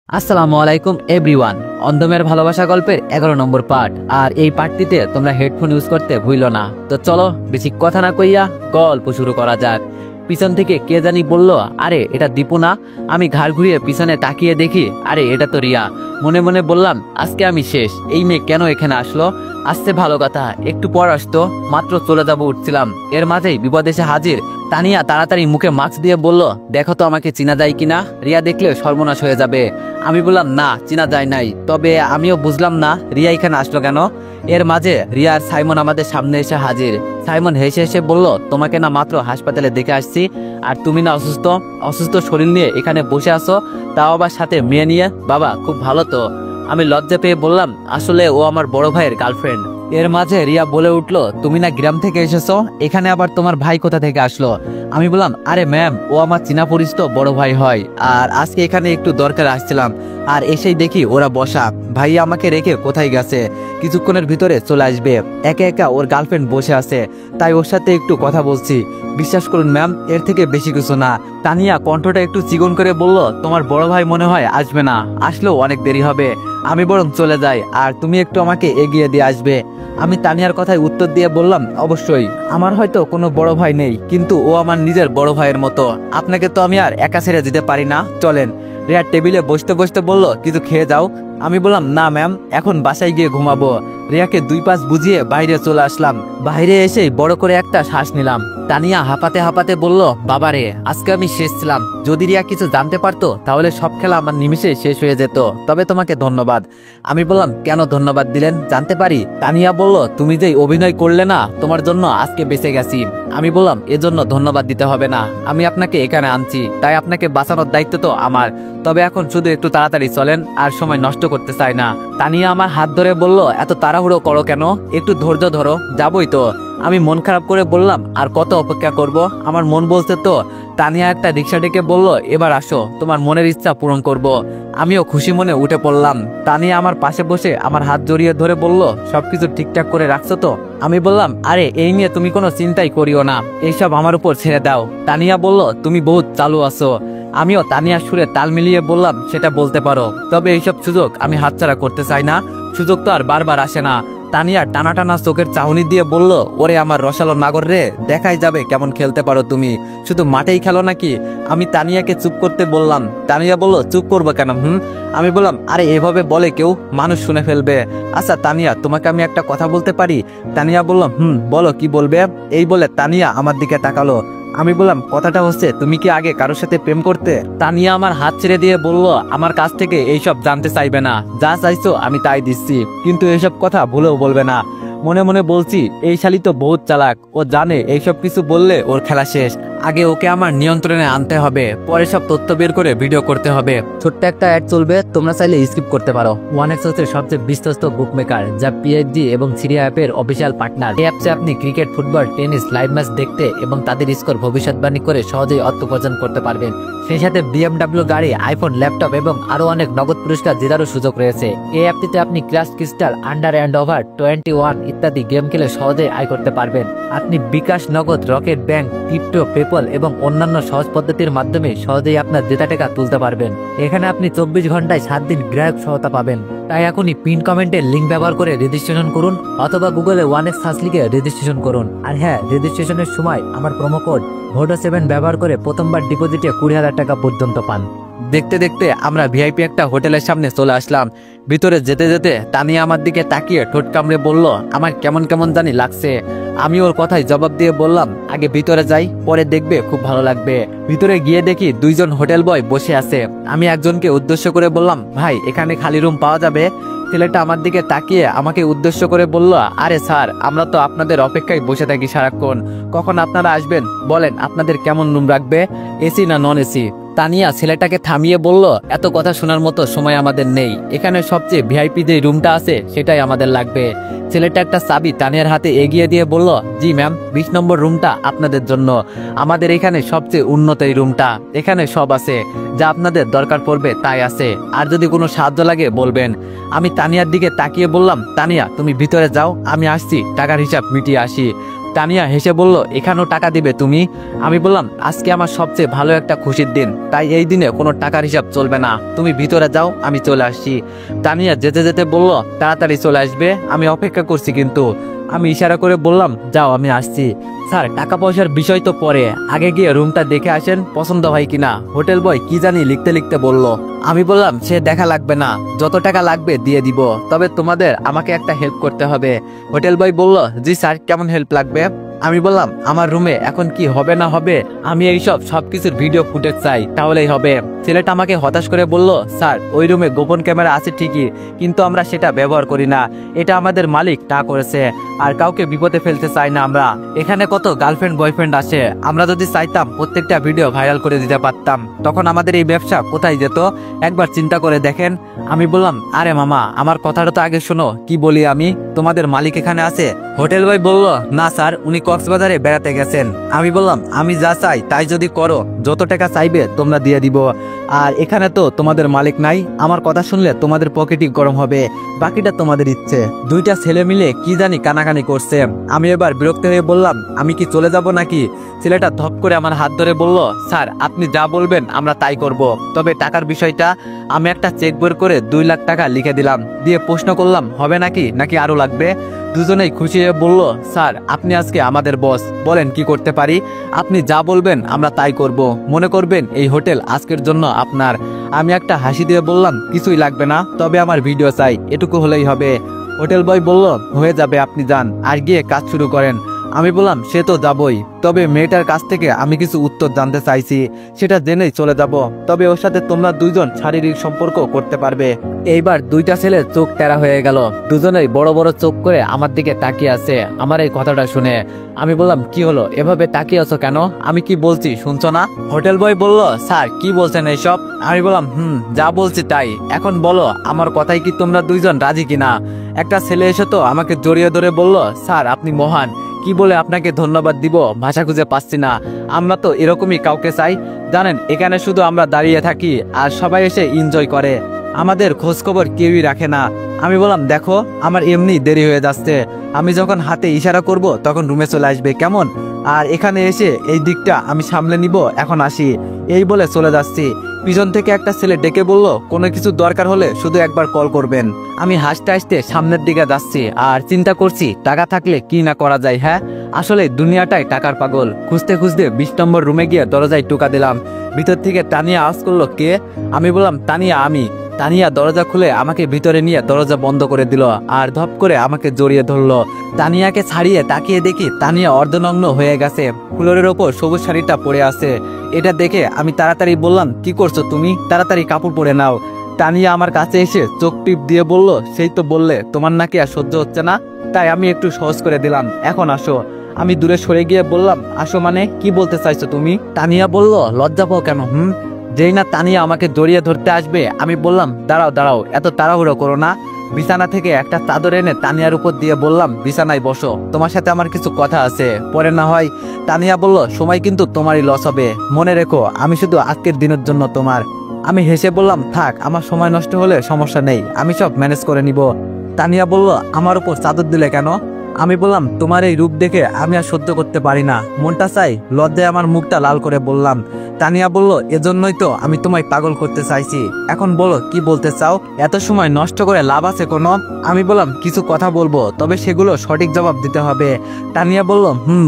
আসসালামু আলাইকুম এভরিওয়ান। অন্ধমের ভালোবাসা গল্পের 11 নম্বর পার্ট। আর এই পার্টটিতে তোমরা হেডফোন ইউজ করতে ভুলো না। তো চলো বেশি কথা না কইয়া গল্প শুরু করা যাক। পিছন থেকে কে জানি বলল, আরে এটা দীপু না? আমি ঘাড় ঘুরিয়ে পিছনে তাকিয়ে দেখি, আরে এটা তো রিয়া। মনে মনে বললাম, আজকে আমি শেষ। এই মেয়ে কেন এখানে আসলো? আসছে ভালো কথা, একটু পর আসতো, মাত্র চলে যাব উঠছিলাম, এর মাঝেই বিপদ এসে হাজির। তানিয়া তাড়াতাড়ি মুখে মাস্ক দিয়ে বলল, দেখো তো আমাকে চিনা যায় কিনা, রিয়া দেখলে সর্বনাশ হয়ে যাবে। আমি বললাম, না চিনা যায় নাই, তবে আমিও বুঝলাম না রিয়া এখানে আসলো কেন। এর মাঝে রিয়া আর সাইমন আমাদের সামনে এসে হাজির। সাইমন হেসে হেসে বলল, তোমাকে না মাত্র হাসপাতালে দেখে আসছি, আর তুমি না অসুস্থ অসুস্থ শরীর নিয়ে এখানে বসে আছো, তাও আবার সাথে মেয়ে নিয়ে। বাবা খুব ভালো তো। আমি লজ্জা পেয়ে বললাম, আসলে ও আমার বড় ভাইয়ের গার্লফ্রেন্ড। এর মাঝে রিয়া বলে উঠলো, তুমি না গ্রাম থেকে এসেছো, এখানে আবার তোমার ভাই কোথা থেকে আসলো? আমি বললাম, আরে ম্যাম, ও আমার চীনা পরিচিত বড় ভাই হয়, আর আজকে এখানে একটু দরকার আসছিলাম, আর এসেই দেখি ওরা বসা। ভাই আমাকে রেখে কোথায় গেছে, কিছুক্ষণের ভিতরে চলে আসবে। একা একা ওর গার্লফ্রেন্ড বসে আছে, তাই ওর সাথে একটু কথা বলছি। বিশ্বাস করুন ম্যাম, এর থেকে বেশি কিছু না। তানিয়া কণ্ঠটা একটু চিকন করে বলল, তোমার বড় ভাই মনে হয় আসবে না, আসলেও অনেক দেরি হবে, আমি বরং চলে যাই, আর তুমি একটু আমাকে এগিয়ে দিয়ে আসবে। আমি তানিয়ার কথায় উত্তর দিয়ে বললাম, অবশ্যই। আমার হয়তো কোনো বড় ভাই নেই, কিন্তু ও আমার নিজের বড় ভাইয়ের মতো। আপনাকে তো আমি আর একা ছেড়ে দিতে পারি না, চলেন। রিয়া টেবিলে বসতে বসতে বলল, কিছু খেয়ে যাও। আমি বললাম, না ম্যাম, এখন বাসায় গিয়ে ঘুমাবো। রিয়াকে দুই পাশ বুঝিয়ে বাইরে চলে আসলাম। বাইরে এসেই বড় করে একটা শ্বাস নিলাম। তানিয়া হাঁপাতে হাঁপাতে বলল, বাবারে, আজকে আমি শেষ ছিলাম। যদি রিয়া কিছু জানতে পারতো তাহলে সব খেলা আমার নিমিষে শেষ হয়ে যেত। তবে তোমাকে ধন্যবাদ। আমি বললাম, কেন ধন্যবাদ দিলেন, জানতে পারি? তানিয়া বলল, তুমি যেই অভিনয় করলে না, তোমার জন্য আজকে বেঁচে গেছি। আমি বললাম, এজন্য ধন্যবাদ দিতে হবে না, আমি আপনাকে এখানে আনছি, তাই আপনাকে বাঁচানোর দায়িত্ব তো আমার। তবে এখন শুধু একটু তাড়াতাড়ি চলেন, আর সময় নষ্ট করতে চাই না। তানিয়া আমার হাত ধরে বলল, এত তাড়াহুড়ো করো কেন, একটু ধৈর্য ধরো, যাবই তো। আমি মন খারাপ করে বললাম, আর কত অপেক্ষা করব, আমার মন বলছে তো। তানিয়া একটা রিক্সা ডেকে বলল, এবার আসো, তোমার মনের ইচ্ছা পূরণ করব। আমিও খুশি মনে উঠে পড়লাম। তানিয়া আমার পাশে বসে আমার হাত জড়িয়ে ধরে বলল, সবকিছু ঠিকঠাক করে রাখছো তো? আমি বললাম, আরে এই নিয়ে তুমি কোনো চিন্তাই করিও না, এইসব আমার উপর ছেড়ে দাও। তানিয়া বলল, তুমি বহুত চালু আছো। আমিও তানিয়ার সুরে তাল মিলিয়ে বললাম, সেটা বলতে পারো, তবে এইসব সুযোগ আমি হাতছাড়া করতে চাই না, সুযোগ তো আর বারবার আসে না। তানিয়া টানা টানা চোখের চাহনি দিয়ে বলল, ওরে আমার রসালো নাগর রে, দেখাই যাবে কেমন খেলতে পারো তুমি, শুধু মাঠেই খেলো নাকি? আমি তানিয়াকে চুপ করতে বললাম। তানিয়া বলল, চুপ করবো কেন? আমি বললাম, আরে এভাবে বলে কেউ, মানুষ শুনে ফেলবে। আচ্ছা তানিয়া, তোমাকে আমি একটা কথা বলতে পারি? তানিয়া বলল, বলো, কি বলবে? এই বলে তানিয়া আমার দিকে তাকালো। আমি বললাম, কথাটা হচ্ছে, তুমি কি আগে কারোর সাথে প্রেম করতে? তানিয়া আমার হাত ছেড়ে দিয়ে বলল, আমার কাছ থেকে এইসব জানতে চাইবে না, যা চাইছো আমি তাই দিচ্ছি, কিন্তু এইসব কথা ভুলেও বলবে না। মনে মনে বলছি, এই শালি তো বহুত চালাক, ও জানে এইসব কিছু বললে ওর খেলা শেষ। আগে ওকে আমার নিয়ন্ত্রণে আনতে হবে, পরে সব তথ্য বের করে ভিডিও করতে হবে। ছোট্ট একটা অ্যাড চলবে, তোমরা চাইলে স্কিপ করতে পারো। ওয়ানএক্স হচ্ছে সবচেয়ে বিশ্বস্ত বুকমেকার, যা পিএইচডি এবং সিরিয়া অ্যাপের অফিসিয়াল পার্টনার। এই অ্যাপসে আপনি cricket, football, tennis live match দেখতে এবং তাদের স্কোর ভবিষ্যৎবাণী করে সহজেই অর্থ উপার্জন করতে পারবেন। সেই সাথে বিএমডব্লিউ গাড়ি, আইফোন, ল্যাপটপ এবং আরো অনেক নগদ পুরস্কার জেতারও সুযোগ রয়েছে। এই অ্যাপটিতে আপনি crush crystal, under and over 21 ইত্যাদি গেম খেলে সহজেই আয় করতে পারবেন। আপনি বিকাশ, নগদ, রকেট ব্যাংক, ক্রিপ্টো, পেপল এবং অন্যান্য সহজ পদ্ধতির মাধ্যমে সহজেই আপনার জেতা টাকা তুলতে পারবেন। এখানে আপনি 24 ঘন্টায় 7 দিন গ্রাহক সহায়তা পাবেন। তাই এখনই পিন কমেন্টের লিঙ্ক ব্যবহার করে রেজিস্ট্রেশন করুন, অথবা গুগলে ওয়ানএক্স সার্চ লিখে রেজিস্ট্রেশন করুন। আর হ্যাঁ, রেজিস্ট্রেশনের সময় আমার প্রোমো কোড VODO7 ব্যবহার করে প্রথমবার ডিপোজিটে 20,000 টাকা পর্যন্ত পান। দেখতে দেখতে আমরা ভিআইপি একটা হোটেলের সামনে চলে আসলাম। ভিতরে যেতে যেতে তানিয়া আমার দিকে তাকিয়ে ঠোঁট কামড়ে বলল, আমার কেমন কেমন জানি লাগছে। আমি ওর কথায় জবাব দিয়ে বললাম, আগে ভিতরে যাই, পরে দেখবে খুব ভালো লাগবে। ভিতরে গিয়ে দেখি 2 জন হোটেল বয় বসে আছে। আমি একজনকে উদ্দেশ্য করে বললাম, ভাই এখানে খালি রুম পাওয়া যাবে? ছেলেটা আমার দিকে তাকিয়ে আমাকে উদ্দেশ্য করে বলল, আরে স্যার, আমরা তো আপনাদের অপেক্ষায় বসে থাকি সারাক্ষণ, কখন আপনারা আসবেন বলেন, আপনাদের কেমন রুম রাখবে, এসি না নন এসি? তানিয়া ছেলেটাকে থামিয়ে বলল, এত কথা শোনার মতো সময় আমাদের নেই, এখানে সবচেয়ে ভিআইপি যে রুমটা আছে সেটাই আমাদের লাগবে। ছেলেটা একটা চাবি তানিয়ার হাতে এগিয়ে দিয়ে বলল, জি ম্যাম, 20 নম্বর রুমটা আপনাদের জন্য। আমাদের এখানে সবচেয়ে উন্নত এই রুমটা, এখানে সব আছে, যা আপনাদের দরকার পড়বে তাই আছে, আর যদি কোনো সাহায্য লাগে বলবেন। আমি তানিয়ার দিকে তাকিয়ে বললাম, তানিয়া তুমি ভিতরে যাও, আমি আসছি, টাকার হিসাব মিটিয়ে আসি। তানিয়া হেসে বলল, এখানেও টাকা দিবে তুমি? আমি বললাম, আজকে আমার সবচেয়ে ভালো একটা খুশির দিন, তাই এই দিনে কোনো টাকার হিসাব চলবে না, তুমি ভিতরে যাও, আমি চলে আসছি। তানিয়া যেতে যেতে বলল, তাড়াতাড়ি চলে আসবে, আমি অপেক্ষা করছি। কিন্তু আমি ইশারা করে বললাম, যাও, আমি আসছি। স্যার, টাকা পয়সার বিষয় তো পরে, আগে গিয়ে রুমটা দেখে আসেন, পছন্দ হয় কিনা। হোটেল বয় কি জানি লিখতে লিখতে বলল। আমি বললাম, সে দেখা লাগবে না, যত টাকা লাগবে দিয়ে দিব, তবে তোমাদের আমাকে একটা হেল্প করতে হবে। হোটেল বয় বলল, জি স্যার, কেমন হেল্প লাগবে? আমি বললাম, আমার রুমে এখন কি হবে না হবে, আমি এইসব সবকিছুর ভিডিও ফুটেজ চাই, তাহলেই হবে। ছেলেটা আমাকে হতাশ করে বলল, স্যার, ওই রুমে গোপন ক্যামেরা আছে ঠিকই, কিন্তু আমরা সেটা ব্যবহার করি না, এটা আমাদের মালিক তা করেছে, আর কাউকে বিপদে ফেলতে চাই না আমরা। এখানে কত গার্লফ্রেন্ড বয়ফ্রেন্ড আসে, আমরা যদি চাইতাম প্রত্যেকটা ভিডিও ভাইরাল করে দিতে পারতাম, তখন আমাদের এই ব্যবসা কোথায় যেত, একবার চিন্তা করে দেখেন। আমি বললাম, আরে মামা, আমার কথাটা তো আগে শোনো, কি বলি আমি, তোমাদের মালিক এখানে আছে? হোটেল বয় বলল, না স্যার, উনি কক্সবাজারে বেড়াতে গেছেন। আমি বললাম, আমি যা চাই তাই যদি করো, যত টাকা চাইবে তোমরা দিয়ে দিব, আর এখানে তো তোমাদের মালিক নাই, আমার কথা শুনলে তোমাদের পকেটই গরম হবে, বাকিটা তোমাদের ইচ্ছে। দুইটা ছেলে মিলে কি জানি কানাকানি করছে। আমি এবার বিরক্ত হয়ে বললাম, আমি কি চলে যাব নাকি? ছেলেটা ধপ করে আমার হাত ধরে বলল, স্যার, আপনি যা বলবেন আমরা তাই করব, তবে টাকার বিষয়টা। আমি একটা চেক বের করে 2 লাখ টাকা লিখে দিলাম, দিয়ে প্রশ্ন করলাম, হবে নাকি আরো লাগবে? দুজনেই খুশি হয়ে বলল, স্যার, আপনি আজকে আমাদের বস, বলেন কি করতে পারি, আপনি যা বলবেন আমরা তাই করব, মনে করবেন এই হোটেল আজকের জন্য আপনার। আমি একটা হাসি দিয়ে বললাম, কিছুই লাগবে না, তবে আমার ভিডিও চাই, এটুকু হলেই হবে। হোটেল বয় বলল, হয়ে যাবে, আপনি যান আর গিয়ে কাজ শুরু করেন। আমি বললাম, সে তো যাবই, তবে মেয়েটার কাছ থেকে আমি কিছু উত্তর জানতে চাইছি, সেটা জেনেই চলে যাব, তবে ওর সাথে তোমরা দুইজন শারীরিক সম্পর্ক করতে পারবে। এইবার দুইটা ছেলে চোখ টেরা হয়ে গেল, দুজনেই বড় বড় চোখ করে আমার দিকে তাকিয়ে আছে আমার এই কথাটা শুনে। আমি বললাম, কি হলো, এভাবে তাকিয়ে আছো কেন, আমি কি বলছি শুনছো না? হোটেল বয় বলল, স্যার, কি বলছেন এইসব? আমি বললাম, যা বলছি তাই, এখন বলো আমার কথাই কি তোমরা দুইজন রাজি কিনা? একটা ছেলে এসে তো আমাকে জড়িয়ে ধরে বলল, স্যার, আপনি মহান, কি বলে আপনাকে ধন্যবাদ দিব ভাষা খুঁজে পাচ্ছি না, আমরা তো এরকমই কাউকে চাই, জানেন, এখানে শুধু আমরা দাঁড়িয়ে থাকি আর সবাই এসে এনজয় করে, আমাদের খোঁজ খবর কেউই রাখে না। আমি বললাম, দেখো, আমার এমনি দেরি হয়ে যাচ্ছে, আমি যখন হাতে ইশারা করব তখন রুমে চলে আসবে, কেমন? আর এখানে এসে এই দিকটা আমি সামলে নিব, এখন আসি। এই বলে চলে যাচ্ছি। পিছন থেকে একটা ছেলে ডেকে বলল, কোনো কিছু দরকার হলে শুধু একবার কল করবেন। আমি হাসতে হাসতে সামনের দিকে যাচ্ছি আর চিন্তা করছি, টাকা থাকলে কি না করা যায়। হ্যাঁ, আসলে দুনিয়াটাই টাকার পাগল। খুঁজতে খুঁজতে 20 নম্বর রুমে গিয়ে দরজায় টোকা দিলাম। ভিতর থেকে তানিয়া আওয়াজ করলো, কে? আমি বললাম, তানিয়া, আমি। তানিয়া দরজা খুলে আমাকে ভিতরে নিয়ে দরজা বন্ধ করে দিল আর ধপ করে আমাকে জড়িয়ে ধরলো। তানিয়াকে ছাড়িয়ে তাকিয়ে দেখি তানিয়া অর্ধনগ্ন হয়ে গেছে, ফ্লোরের ওপর সবুজ শাড়িটা পরে আছে। এটা দেখে আমি তাড়াতাড়ি বললাম, কি করছো তুমি, তাড়াতাড়ি কাপড় পরে নাও। তানিয়া আমার কাছে এসে চোখ টিপ দিয়ে বলল, সেই তো বললে তোমার নাকি আর সহ্য হচ্ছে না, তাই আমি একটু সহজ করে দিলাম, এখন আসো। আমি দূরে সরে গিয়ে বললাম, আসো মানে কি বলতে চাইছো তুমি? তানিয়া বলল, লজ্জা পাও কেন? যেই না তানিয়া আমাকে জড়িয়ে ধরতে আসবে আমি বললাম, দাঁড়াও দাঁড়াও, এত তাড়াহুড়ো করো না। বিছানা থেকে একটা চাদর এনে তানিয়ার উপর দিয়ে বললাম, বিছানায় বসো, তোমার সাথে আমার কিছু কথা আছে, পরে না হয়। তানিয়া বলল, সময় কিন্তু তোমারই লস হবে, মনে রেখো আমি শুধু আজকের দিনের জন্য তোমার। আমি হেসে বললাম, থাক, আমার সময় নষ্ট হলে সমস্যা নেই, আমি সব ম্যানেজ করে নিব। তানিয়া বলল, আমার উপর চাদর দিলে কেন? আমি বললাম, তোমার এই রূপ দেখে আমি আর সহ্য করতে পারি না, মনটা চাই। লজ্জায় আমার মুখটা লাল করে বললাম। তানিয়া বলল, এজন্যই তো আমি তোমায় পাগল করতে চাইছি, এখন বলো কি বলতে চাও, এত সময় নষ্ট করে লাভ আছে কোনো? আমি বললাম, কিছু কথা বলবো, তবে সেগুলো সঠিক জবাব দিতে হবে। তানিয়া বলল,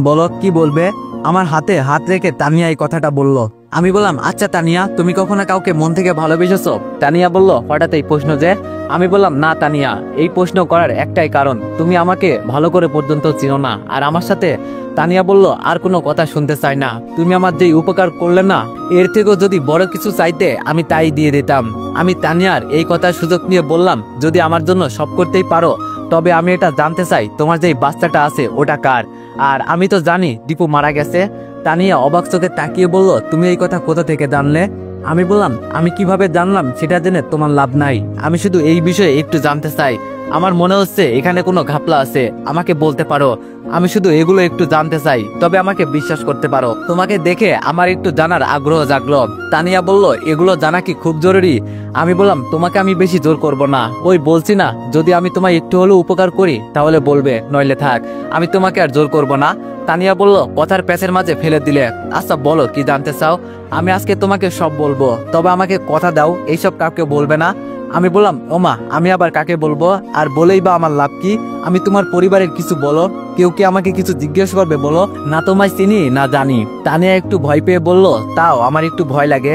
বলো কি বলবে। আমার হাতে হাত রেখে তানিয়া এই কথাটা বলল। আমি বললাম, আচ্ছা তানিয়া, তুমি কখনো কাউকে মন থেকে ভালোবেসেছো? তানিয়া বলল, হঠাৎ এই প্রশ্ন যে? আমি বললাম, না তানিয়া, এই প্রশ্ন করার একটাই কারণ, তুমি আমাকে ভালো করে পর্যন্ত চিনো না আর আমার সাথে। তানিয়া বলল, আর কোনো কথা শুনতে চাই না, তুমি আমার যেই উপকার করলে না, এর থেকেও যদি বড় কিছু চাইতে আমি তাই দিয়ে দিতাম। আমি তানিয়ার এই কথার সুযোগ নিয়ে বললাম, যদি আমার জন্য সব করতেই পারো, তবে আমি এটা জানতে চাই তোমার যেই বাচ্চাটা আছে ওটা কার? আর আমি তো জানি দীপু মারা গেছে। তানিয়া অবাক চোখে তাকিয়ে বলল, তুমি এই কথা কোথা থেকে জানলে? আমি বললাম, আমি কিভাবে জানলাম সেটা জেনে তোমার লাভ নাই, আমি শুধু এই বিষয়ে একটু জানতে চাই। আমার মনে হচ্ছে এখানে কোনো ঘাপলা আছে, আমাকে বলতে পারো। আমি শুধু এগুলো একটু জানতে চাই, তবে আমাকে বিশ্বাস করতে পারো। তোমাকে দেখে আমার একটু জানার আগ্রহ জাগলো। তানিয়া বলল, এগুলো জানা কি খুব জরুরি? আমি বললাম, তোমাকে আমি বেশি জোর করব না, ওই বলছি না, যদি আমি তোমায় একটু হলেও উপকার করি তাহলে বলবে, নইলে থাক, আমি তোমাকে আর জোর করব না। তানিয়া বলল, কথার প্যাচের মাঝে ফেলে দিলে। আচ্ছা বলো, কি জানতে চাও? আমি আজকে তোমাকে সব বলবো, তবে আমাকে কথা দাও এইসব কাউকে বলবে না। আমি বললাম, ওমা, আমি আবার কাকে বলবো? আর বলেই বা আমার লাভ কি? আমি তোমার পরিবারের কিছু বলো, কেউ কি আমাকে কিছু জিজ্ঞেস করবে বলো? না তোমায় চিনি না জানি। তানিয়া একটু ভয় পেয়ে বলল, তাও আমার একটু ভয় লাগে।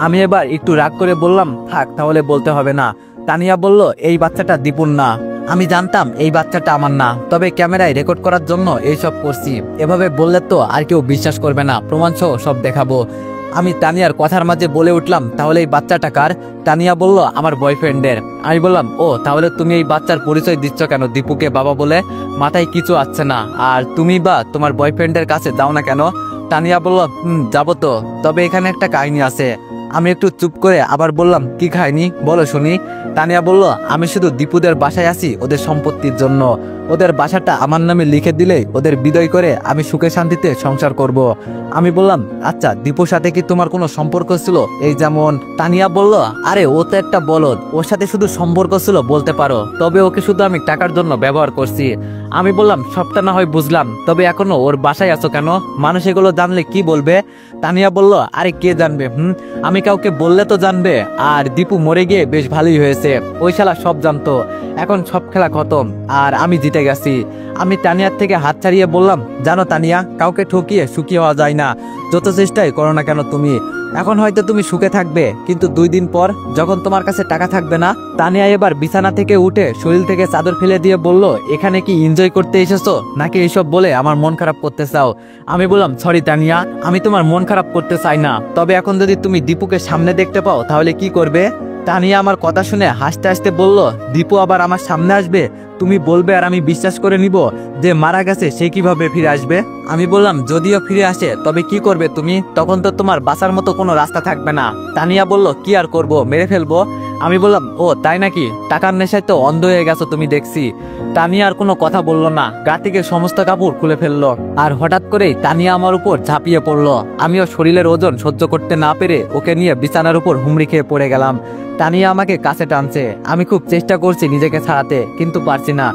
আমি এবার একটু রাগ করে বললাম, থাক তাহলে বলতে হবে না। তানিয়া বলল, এই বাচ্চাটা দীপুর না। আমি জানতাম এই বাচ্চাটা আমার না, তবে ক্যামেরায় রেকর্ড করার জন্য এইসব করছি। এভাবে বললে তো আর কেউ বিশ্বাস করবে না, প্রমাণ সহ সব দেখাবো। আমি তানিয়ার কথার মাঝে বলে উঠলাম, তাহলে এই বাচ্চাটা কার? তানিয়া বলল, আমার বয়ফ্রেন্ডের। আমি বললাম, ও তাহলে তুমি এই বাচ্চার পরিচয় দিচ্ছ কেন দীপুকে বাবা বলে? মাথায় কিছু আসছে না। আর তুমি বা তোমার বয়ফ্রেন্ডের কাছে যাও না কেন? তানিয়া বলল, যাবো তো, তবে এখানে একটা কাহিনী আছে। আমি একটু চুপ করে আবার বললাম, কি কাহিনী বলো শুনি। তানিয়া বলল, আমি শুধু দীপুদের বাসায় আছি ওদের সম্পত্তির জন্য। ওদের বাসাটা আমার নামে লিখে দিলেই ওদের বিদায় করে আমি সুখে শান্তিতে সংসার করব। আমি বললাম, আচ্ছা দীপুর সাথে কি তোমার কোনো সম্পর্ক ছিল? এই যেমন। তানিয়া বলল, আরে ও তো একটা বলদ, ওর সাথে শুধু সম্পর্ক ছিল বলতে পারো, তবে ওকে শুধু আমি টাকার জন্য ব্যবহার করছি। আমি বললাম, সবটা না হয় বুঝলাম, তবে এখনো ওর বাসায় আছো কেন? মানুষ এগুলো জানলে কি বলবে? তানিয়া বলল, আরে কে জানবে? আমি কাউকে বললে তো জানবে। আর দীপু মরে গিয়ে বেশ ভালোই হয়েছে, ওই শালা সব জানতো। এখন সব খেলা খতম, আর আমি জিতে গেছি। আমি তানিয়ার থেকে হাত ছাড়িয়ে বললাম, জানো তানিয়া, কাউকে ঠকিয়ে সুখী হওয়া যায় না, যত চেষ্টাই করো না কেন তুমি। এখন হয়তো তুমি সুখে থাকবে, কিন্তু 2 দিন পর যখন তোমার কাছে টাকা থাকবে না। তানিয়া এবার বিছানা থেকে উঠে শরীর থেকে চাদর ফেলে দিয়ে বলল, এখানে কি এনজয় করতে এসেছো নাকি এইসব বলে আমার মন খারাপ করতে চাও? আমি বললাম, সরি তানিয়া, আমি তোমার মন খারাপ করতে চাই না, তবে এখন যদি তুমি দীপুকে সামনে দেখতে পাও তাহলে কি করবে? তানিয়া আমার কথা শুনে হাসতে হাসতে বলল, দীপু আবার আমার সামনে আসবে? তুমি বলবে আর আমি বিশ্বাস করে নিব যে মারা গেছে, সে কিভাবে ফিরে আসবে? আমি বললাম, যদিও ফিরে আসে তবে কি করবে তুমি? তখন তো তোমার বাঁচার মতো কোনো রাস্তা থাকবে না। তানিয়া বলল, কি আর করব, মেরে ফেলবো। আমি বললাম, ও তাই নাকি? টাকার নেশায় তো অন্ধ হয়ে গেছো তুমি দেখছি। তানিয়া আর কোনো কথা বললো না, গা থেকে সমস্ত কাপড় খুলে ফেললো। আর হঠাৎ করেই তানিয়া আমার উপর ঝাঁপিয়ে পড়লো। আমিও শরীরের ওজন সহ্য করতে না পেরে ওকে নিয়ে বিছানার উপর হুমড়ি খেয়ে পড়ে গেলাম। তানিয়া আমাকে কাছে টানছে, আমি খুব চেষ্টা করছি নিজেকে ছাড়াতে, কিন্তু পারছি না।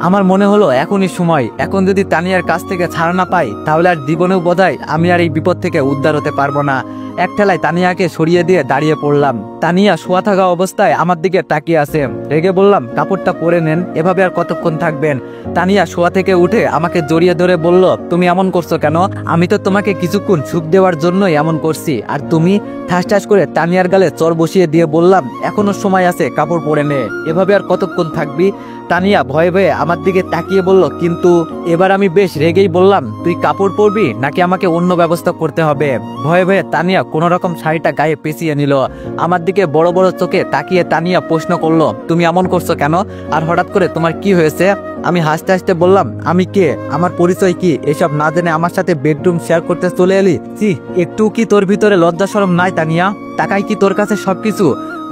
আমার মনে হলো এখনই সময়, এখন যদি তানিয়ার কাছ থেকে ছাড়া না পাই তাহলে আর জীবনেও বোধহয় আমি আর এই বিপদ থেকে উদ্ধার হতে পারবো না। এক ঠেলায় তানিয়াকে সরিয়ে দিয়ে দাঁড়িয়ে পড়লাম। তানিয়া শোয়া থাকা অবস্থায় আমার দিকে তাকিয়ে আছে। রেগে বললাম, কাপড়টা পরে নেন, এভাবে আর কতক্ষণ থাকবেন? তানিয়া শোয়া থেকে উঠে আমাকে জড়িয়ে ধরে বলল, তুমি এমন করছো কেন? আমি তো তোমাকে কিছুক্ষণ সুখ দেওয়ার জন্যই এমন করছি, আর তুমি? ঠাস ঠাস করে তানিয়ার গালে চর বসিয়ে দিয়ে বললাম, এখনো সময় আছে, কাপড় পরে নে, এভাবে আর কতক্ষণ থাকবি? তানিয়া ভয়ে ভয়ে আমার দিকে তাকিয়ে বলল, কিন্তু। এবার আমি বেশ রেগেই বললাম, তুই কাপড় পরবি নাকি আমাকে অন্য ব্যবস্থা করতে হবে? ভয়ে ভয়ে তানিয়া কোন রকম শাড়িটা গায়ে পেঁচিয়ে নিল। আমার দিকে বড় বড় চোখে তাকিয়ে তানিয়া প্রশ্ন করলো, তুমি এমন করছো কেন? আর হঠাৎ করে তোমার কি হয়েছে? আমি হাসতে হাসতে বললাম, আমি কে, আমার পরিচয় কি, এসব না জেনে আমার সাথে বেডরুম শেয়ার করতে চলে এলি? ছি, একটু কি তোর ভিতরে লজ্জা শরম নাই তানিয়া? টাকাই কি তোর কাছে সবকিছু?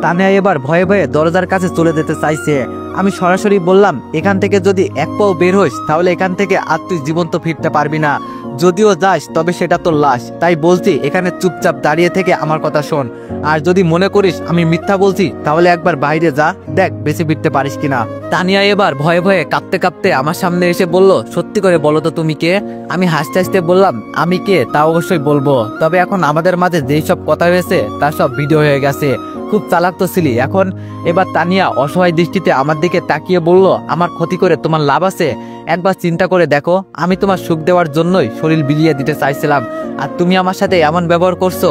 তানিয়া এবার ভয়ে ভয়ে দরজার কাছে চলে যেতে চাইছে। আমি সরাসরি বললাম, এখান থেকে যদি এক পাও বের হইস তাহলে এখান থেকে আর তুই জীবন্ত ফিরতে পারবি না। যদিও যাস তবে সেটা তোর লাশ, তাই বলছি এখানে চুপচাপ দাঁড়িয়ে থেকে আমার কথা শোন। আর যদি মনে করিস আমি মিথ্যা বলছি তাহলে একবার বাইরে যা, দেখ বেঁচে ফিরতে পারিস কিনা। তানিয়া এবার ভয়ে ভয়ে কাঁপতে কাঁপতে আমার সামনে এসে বলল, সত্যি করে বলো তো তুমি কে? আমি হাসতে হাসতে বললাম, আমি কে তা অবশ্যই বলবো, তবে এখন আমাদের মাঝে যেই সব কথা হয়েছে তার সব ভিডিও হয়ে গেছে। খুব চালাক তো ছিলি এখন। এবার তানিয়া অসহায় দৃষ্টিতে আমার দিকে তাকিয়ে বলল, আমার ক্ষতি করে তোমার লাভ আছে? একবার চিন্তা করে দেখো, আমি তোমার সুখ দেওয়ার জন্যই শরীর বিলিয়ে দিতে চাইছিলাম, আর তুমি আমার সাথে এমন ব্যবহার করছো।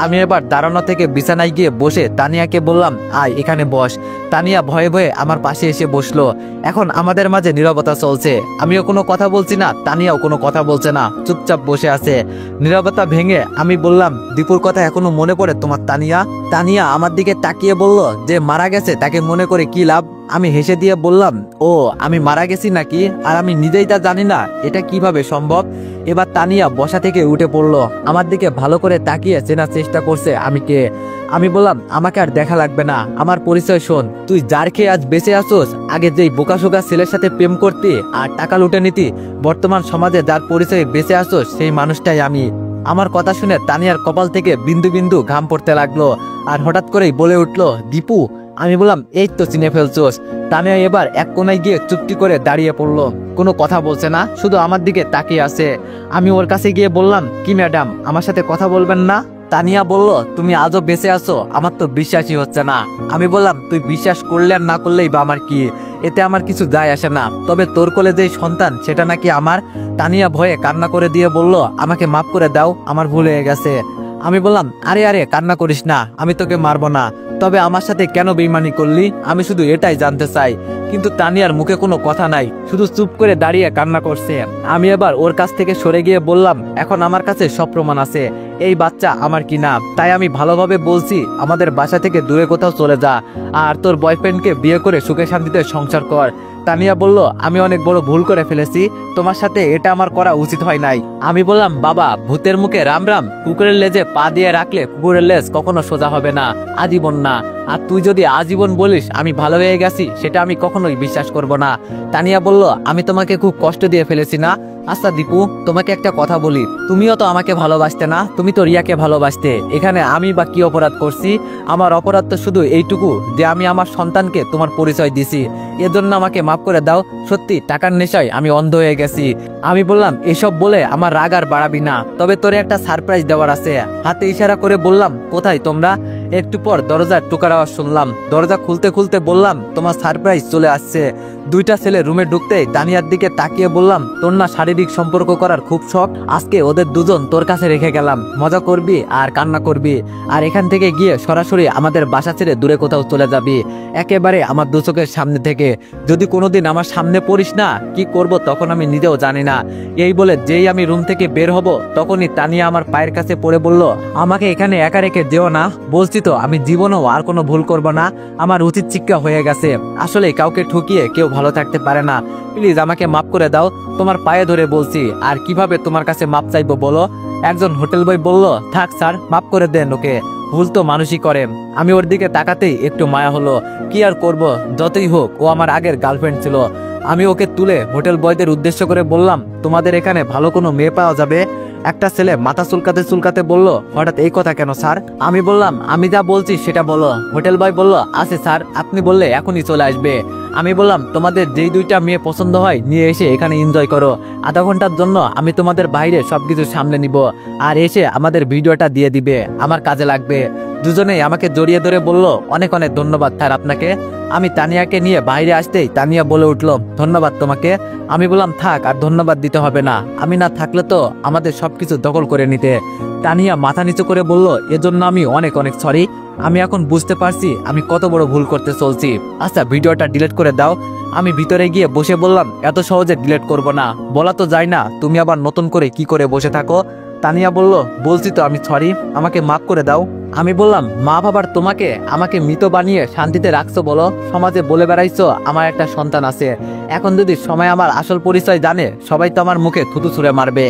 আমি এবার দাঁড়ানো থেকে বিছানায় গিয়ে বসে তানিয়াকে বললাম, আয় এখানে বস। তানিয়া ভয়ে ভয়ে আমার পাশে এসে বসলো। এখন আমাদের মাঝে নীরবতা চলছে, আমিও কোনো কথা বলছি না, তানিয়াও কোনো কথা বলছে না, চুপচাপ বসে আছে। নীরবতা ভেঙে আমি বললাম, দীপুর কথা এখনো মনে পড়ে তোমার তানিয়া? তানিয়া আমার দিকে তাকিয়ে বলল, যে মারা গেছে তাকে মনে করে কি লাভ? আমি হেসে দিয়ে বললাম, ও আমি মারা গেছি নাকি, আর আমি নিজেই তা জানি না, এটা কিভাবে সম্ভব। এবার তানিয়া বসা থেকে উঠে পড়লো, আমার দিকে ভালো করে তাকিয়ে চেনার চেষ্টা করছে আমি কে। আমি বললাম, আমাকে আর দেখা লাগবে না, আমার পরিচয় শোন। তুই যার খেয়ে আজ বেঁচে আসোস, আগে যেই বোকাশোকা ছেলের সাথে প্রেম করতি আর টাকা লুটে নিতি, বর্তমান সমাজে যার পরিচয়ে বেঁচে আসোস সেই মানুষটাই আমি। আমার কথা শুনে তানিয়ার কপাল থেকে বিন্দু বিন্দু ঘাম পড়তে লাগলো, আর হঠাৎ করেই বলে উঠলো, দীপু। আমি বললাম, এই তো চিনে ফেলছোস। তানিয়া এবার এক কোনায় গিয়ে চুপটি করে দাঁড়িয়ে পড়লো, কোনো কথা বলছে না, শুধু আমার দিকে তাকিয়ে আছে। আমি ওর কাছে গিয়ে বললাম, কি ম্যাডাম, আমার সাথে কথা বলবেন না? তানিয়া বলল, তুমি আজও বেঁচে আছো, আমার তো বিশ্বাসই হচ্ছে না। আমি বললাম, তুই বিশ্বাস করলে আর না করলেই বা আমার কি, এতে আমার কিছু যায় আসে না, তবে তোর কোলে যেই সন্তান সেটা নাকি আমার। তানিয়া ভয়ে কান্না করে দিয়ে বলল, আমাকে মাফ করে দাও, আমার ভুল হয়ে গেছে। আমি বললাম, আরে আরে কান্না করিস না, আমি তোকে মারবো না, তবে আমার সাথে কেন বেইমানি করলি আমি শুধু এটাই জানতে চাই। কিন্তু তানিয়ার মুখে কোনো কথা নাই, শুধু চুপ করে দাঁড়িয়ে কান্না করছে। আমি এবার ওর কাছ থেকে সরে গিয়ে বললাম, এখন আমার কাছে সব প্রমাণ আছে, এই বাচ্চা আমার কিনা, তাই আমি ভালোভাবে বলছি, আমাদের বাসা থেকে দূরে কোথাও চলে যা, আর তোর বয়ফ্রেন্ডকে বিয়ে করে সুখে শান্তিতে সংসার কর। তানিয়া বলল, আমি অনেক বড় ভুল করে ফেলেছি, তোমার সাথে এটা আমার করা উচিত হয় নাই। আমি বললাম, বাবা, ভূতের মুখে রাম রাম, কুকুরের লেজে পা দিয়ে রাখলে কুকুরের লেজ কখনো সোজা হবে না, আজীবন না। আর তুই যদি আজীবন বলিস আমি ভালো হয়ে গেছি, সেটা আমি কখনোই বিশ্বাস করব না। তানিয়া বলল, আমি তোমাকে খুব কষ্ট দিয়ে ফেলেছি না? আচ্ছা দীপু, তোমাকে একটা কথা বলি, তুমিও তো আমাকে ভালোবাসতে না, তুমি তো রিয়াকে ভালোবাসতে, এখানে আমি বা কি অপরাধ করছি? আমার অপরাধ তো শুধু এইটুকু যে আমি আমার সন্তানকে তোমার পরিচয় দিছি, এজন্য আমাকে মাফ করে দাও। সত্যি টাকার নেশায় আমি অন্ধ হয়ে গেছি। আমি বললাম, এসব বলে আমার রাগ আর বাড়াবি না, তবে তোরে একটা সারপ্রাইজ দেওয়ার আছে। হাতে ইশারা করে বললাম, কোথায় তোমরা? একটু পর দরজার টোকার আওয়াজ শুনলাম, দরজা খুলতে খুলতে বললাম, তোমার সারপ্রাইজ চলে আসছে। দুইটা ছেলে রুমে ঢুকতেই তানিয়ার দিকে তাকিয়ে বললাম, তোর না শারীরিক সম্পর্ক করার খুব শখ, আজকে ওদের দুজন তোর কাছে রেখে গেলাম, মজা করবি আর কান্না করবি, আর এখান থেকে গিয়ে সরাসরি আমাদের বাসা ছেড়ে দূরে কোথাও চলে যাবি, একেবারে আমার দু চোখের সামনে থেকে। যদি কোনোদিন আমার সামনে পড়িস না, কি করব তখন আমি নিজেও জানি না। এই বলে যেই আমি রুম থেকে বের হব, তখনই তানিয়া আমার পায়ের কাছে পড়ে বলল, আমাকে এখানে একা রেখে যেও না, বলছি তো আমি জীবনেও আর কোনো ভুল করব না, আমার উচিত শিক্ষা হয়ে গেছে, আসলে কাউকে ঠকিয়ে কেউ ভালো থাকতে পারে না, প্লিজ আমাকে মাফ করে দাও, তোমার পায়ে ধরে বলছি, আর কিভাবে তোমার কাছে মাপ চাইবো বলো? একজন হোটেল বয় বলল, থাক স্যার, মাফ করে দেন ওকে, ভুল তো মানুষই করে। আমি ওর দিকে তাকাতেই একটু মায়া হলো, কি আর করব, যতই হোক ও আমার আগের গার্লফ্রেন্ড ছিল। আমি ওকে তুলে হোটেল বয়দের উদ্দেশ্য করে বললাম, তোমাদের এখানে ভালো কোনো মেয়ে পাওয়া যাবে? একটা ছেলে মাথা চুলকাতে চুলকাতে বলল, হঠাৎ এই কথা কেন স্যার? আমি বললাম, আমি যা বলছি সেটা বলো। হোটেল বয় বলল, আছে স্যার, আপনি বললে এখনই চলে আসবে। আমি বললাম, তোমাদের যেই দুইটা মেয়ে পছন্দ হয় নিয়ে এসে এখানে এনজয় করো, আধা ঘন্টার জন্য আমি তোমাদের বাইরে সবকিছু সামলে নিব, আর এসে আমাদের ভিডিওটা দিয়ে দিবে, আমার কাজে লাগবে। দুজনেই আমাকে জড়িয়ে ধরে বলল, অনেক অনেক ধন্যবাদ স্যার আপনাকে। আমি তানিয়াকে নিয়ে বাইরে আসতেই তানিয়া বলে উঠল, ধন্যবাদ তোমাকে। আমি বললাম, থাক, আর ধন্যবাদ দিতে হবে না, আমি না থাকলে তো আমাদের সবকিছু দখল করে নিতে। তানিয়া মাথা নিচু করে বলল, এজন্য আমি অনেক অনেক সরি, আমি এখন বুঝতে পারছি আমি কত বড় ভুল করতে চলছি। আচ্ছা ভিডিওটা ডিলিট করে দাও। আমি ভিতরে গিয়ে বসে বললাম, এত সহজে ডিলিট করব না, বলা তো যায় না, তুমি আবার নতুন করে কি করে বসে থাকো? তানিয়া বলল, বলছি তো আমি সরি, আমাকে মাফ করে দাও। আমি বললাম, মা বাবার তোমাকে আমাকে মৃত বানিয়ে শান্তিতে রাখছো বলো, সমাজে বলে বেড়াইছো আমার একটা সন্তান আছে, এখন যদি সময় আমার আসল পরিচয় জানে, সবাই তো আমার মুখে থুতু ছুঁড়ে মারবে।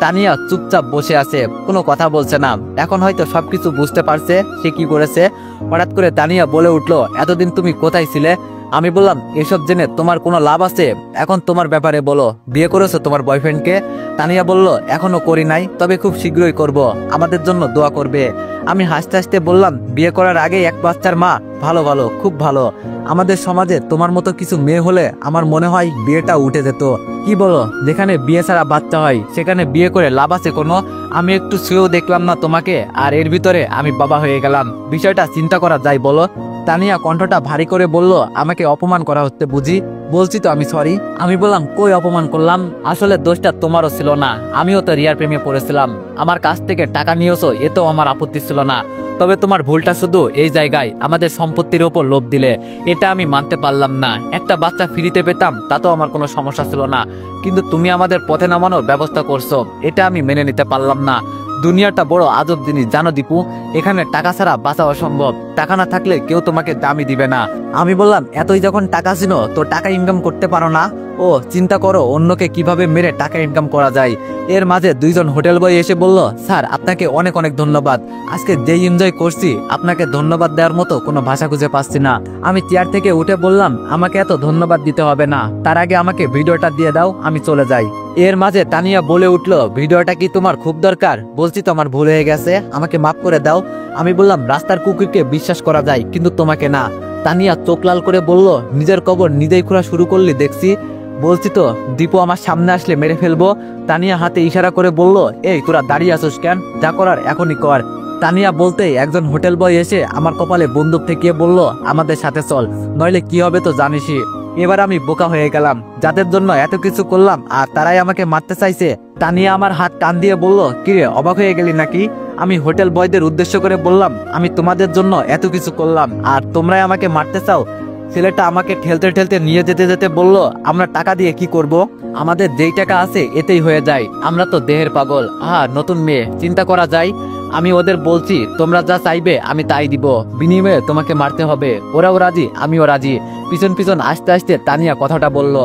তানিয়া চুপচাপ বসে আছে, কোনো কথা বলছে না, এখন হয়তো সবকিছু বুঝতে পারছে সে কি করেছে। হঠাৎ করে তানিয়া বলে উঠলো, এতদিন তুমি কোথায় ছিলে? আমি বললাম, এসব জেনে তোমার কোনো লাভ আছে? এখন তোমার ব্যাপারে বলো, বিয়ে করেছো তোমার বয়ফ্রেন্ডকে? তানিয়া বলল, এখনো করি নাই, তবে খুব শীঘ্রই করব, আমাদের জন্য দোয়া করবে। আমি হাসতে হাসতে বললাম, বিয়ে করার আগে এক বাচ্চার মা, ভালো ভালো, খুব ভালো। আমাদের সমাজে তোমার মতো কিছু মেয়ে হলে আমার মনে হয় বিয়েটা উঠে যেত। কি বলো, যেখানে বিয়ে ছাড়া বাচ্চা হয় সেখানে বিয়ে করে লাভ আছে কোনো? আমি একটু শুয়েও দেখলাম না তোমাকে, আর এর ভিতরে আমি বাবা হয়ে গেলাম, বিষয়টা চিন্তা করা যায় বলো? তানিয়া কণ্ঠটা ভারী করে বলল, আমাকে অপমান করা হচ্ছে বুঝি? বলছি তো আমি সরি। আমি বললাম, কই অপমান করলাম, আসলে দোষটা তোমারও ছিল না, আমিও তো রিয়ার প্রেমে পড়েছিলাম, আমার কাছ থেকে টাকা নিয়েছো এতেও আমার আপত্তি ছিল না, তবে তোমার ভুলটা শুধু এই জায়গায়, আমাদের সম্পত্তির ওপর লোভ দিলে, এটা আমি মানতে পারলাম না। একটা বাচ্চা ফ্রিতে পেতাম তাতেও আমার কোনো সমস্যা ছিল না, কিন্তু তুমি আমাদের পথে নামানোর ব্যবস্থা করছো, এটা আমি মেনে নিতে পারলাম না। দুনিয়াটা বড় আজব জিনিস জানো দীপু, এখানে টাকা ছাড়া বাঁচা অসম্ভব, টাকা না থাকলে কেউ তোমাকে দামই দিবে না। আমি বললাম এতই যখন টাকা ছিল তো টাকা ইনকাম করতে পারো না? ও চিন্তা করো অন্যকে কিভাবে মেরে টাকা ইনকাম করা যায়। এর মাঝে দুইজন হোটেল বয় এসে বলল, স্যার আপনাকে অনেক অনেক ধন্যবাদ, আজকে যেই এনজয় করছি আপনাকে ধন্যবাদ দেওয়ার মতো কোনো ভাষা খুঁজে পাচ্ছি না। আমি চেয়ার থেকে উঠে বললাম, আমাকে এত ধন্যবাদ দিতে হবে না, তার আগে আমাকে ভিডিওটা দিয়ে দাও, আমি চলে যাই। এর মাঝে তানিয়া বলে উঠলো, ভিডিওটা কি তোমার খুব দরকার? বলছি তো আমার ভুল হয়ে গেছে, আমাকে মাফ করে দাও। আমি বললাম, রাস্তার কুকুরকে বিশ্বাস করা যায় কিন্তু তোমাকে না। তানিয়া চোখ লাল করে বলল, নিজের কবর নিজেই খোঁড়া শুরু করলি দেখছি। বলছি তো দীপু আমার সামনে আসলে মেরে ফেলবো। তানিয়া হাতে ইশারা করে বলল, এই তোরা দাঁড়িয়ে আছোস কেন, যা করার এখনই কর। তানিয়া বলতেই একজন হোটেল বয় এসে আমার কপালে বন্দুক ঠেকিয়ে বলল, আমাদের সাথে চল, নইলে কি হবে তো জানিসই। এবার আমি বোকা হয়ে গেলাম, যাদের জন্য এত কিছু করলাম আর তারাই আমাকে মারতে চাইছে। তানিয়া আমার হাত টান দিয়ে বলল, কিরে অবাক হয়ে গেলি নাকি? আমি হোটেল বয়দের উদ্দেশ্য করে বললাম, আমি তোমাদের জন্য এত কিছু করলাম আর তোমরাই আমাকে মারতে চাও? ছেলেটা আমাকে ঠেলতে ঠেলতে নিয়ে যেতে যেতে বলল, আমরা টাকা দিয়ে কি করব? আমাদের যেই টাকা আছে এতেই হয়ে যায়, আমরা তো দেহের পাগল। নতুন মেয়ে, চিন্তা করা যায়। আমি ওদের বলছি, তোমরা যা চাইবে আমি তাই দিব, বিনিময়ে তোমাকে মারতে হবে। ওরাও রাজি, আমিও রাজি। পিছন পিছন আসতে আসতে তানিয়া কথাটা বলল।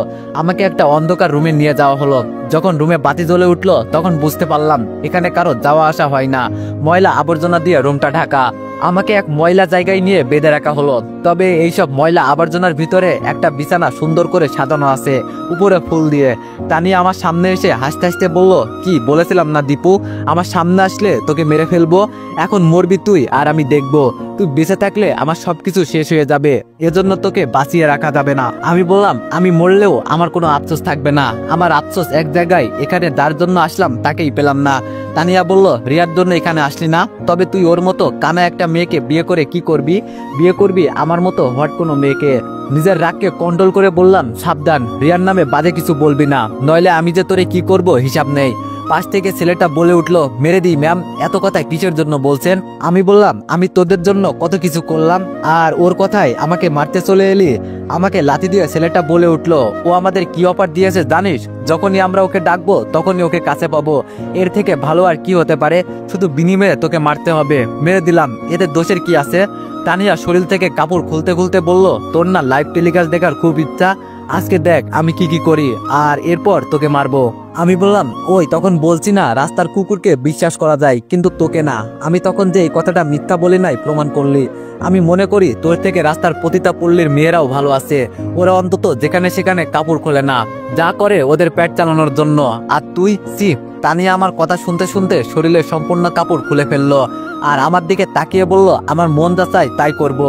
আমাকে একটা অন্ধকার রুমে নিয়ে যাওয়া হলো। যখন রুমে বাতি জ্বলে উঠলো তখন বুঝতে পারলাম এখানে কারো যাওয়া আসা হয় না, ময়লা আবর্জনা দিয়ে রুমটা ঢাকা। আমাকে এক ময়লা জায়গায় নিয়ে বেঁধে রাখা হলো। তবে এইসব ময়লা আবর্জনার ভিতরে একটা বিছানা সুন্দর করে সাজানো আছে, উপরে ফুল দিয়ে। তানিয়া আমার সামনে এসে হাসতে হাসতে বলল, কি বলেছিলাম না দীপু, আমার সামনে আসলে তোকে মেরে ফেলবো। এখন মরবি তুই আর আমি দেখবো। তুই বেঁচে থাকলে আমার সবকিছু শেষ হয়ে যাবে, এজন্য তোকে বাঁচিয়ে রাখা যাবে না। আমি বললাম, আমি মরলেও আমার কোনো আফসোস থাকবে না, আমার আফসোস এক জায়গায়, এখানে যার জন্য আসলাম তাকেই পেলাম না। তানিয়া বলল, রিয়ার জন্য এখানে আসলি না? তবে তুই ওর মতো কানা একটা মেয়েকে বিয়ে করে কি করবি? বিয়ে করবি আমার মতো হট কোনো মেয়েকে। নিজের রাগকে কন্ট্রোল করে বললাম, সাবধান, রিয়ার নামে বাজে কিছু বলবি না, নইলে আমি যে তোরে কি করব হিসাব নেই। পাশ থেকে ছেলেটা বলে উঠলো, মেরে দিই ম্যাম, এত কথা কিসের জন্য বলছেন? আমি বললাম, আমি তোদের জন্য কত কিছু করলাম আর ওর কথায় আমাকে মারতে চলে এলি? আমাকে লাথি দিয়ে ছেলেটা বলে উঠলো, ও আমাদের কি অফার দিয়েছে জানিস? যখনই আমরা ওকে ডাকবো তখনই ওকে কাছে পাবো, এর থেকে ভালো আর কি হতে পারে? শুধু বিনিময়ে তোকে মারতে হবে। মেরে দিলাম, এতে দোষের কি আছে? তানিয়া শরীর থেকে কাপড় খুলতে খুলতে বলল, তোর না লাইভ টেলিকাস্ট দেখার খুব ইচ্ছা, আজকে দেখ আমি কি কি করি আর এরপর তোকে মারবো। আমি বললাম, ওই তখন বলছি না রাস্তার কুকুরকে বিশ্বাস করা যায় কিন্তু তোকে না। আমি তখন যে এই কথাটা মিথ্যা বলি নাই প্রমাণ করলি। আমি মনে করি তোর থেকে রাস্তার প্রতিটা পল্লীর মেয়েরাও ভালো আছে, ওরা অন্তত যেখানে সেখানে কাপড় খোলে না, যা করে ওদের পেট চালানোর জন্য। আর তুই সি। তানিয়া আমার কথা শুনতে শুনতে শরীরের সম্পূর্ণ কাপড় খুলে ফেললো আর আমার দিকে তাকিয়ে বলল, আমার মন যা চাই তাই করব।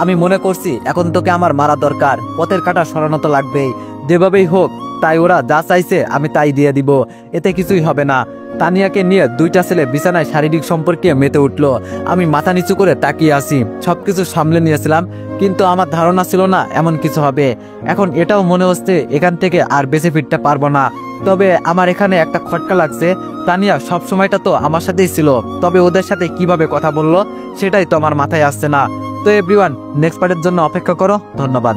আমি মনে করছি এখন তোকে আমার মারা দরকার, পথের কাঁটা সরানো তো লাগবেই, যেভাবেই হোক। তাই ওরা যা চাইছে আমি তাই দিয়ে দিব, এতে কিছুই হবে না। তানিয়াকে নিয়ে দুইটা ছেলে বিছানায় শারীরিক সম্পর্কে মেতে উঠলো। আমি মাথা নিচু করে তাকিয়ে আছি, সবকিছু সামলে নিয়েছিলাম কিন্তু আমার ধারণা ছিল না এমন কিছু হবে। এখন এটাও মনে হচ্ছে এখান থেকে আর বেঁচে ফিরতে পারবো না। তবে আমার এখানে একটা খটকা লাগছে, তানিয়া সব সময়টা তো আমার সাথেই ছিল, তবে ওদের সাথে কিভাবে কথা বললো সেটাই তো আমার মাথায় আসছে না। তো এভরিওয়ান, নেক্সট পার্টের জন্য অপেক্ষা করো। ধন্যবাদ।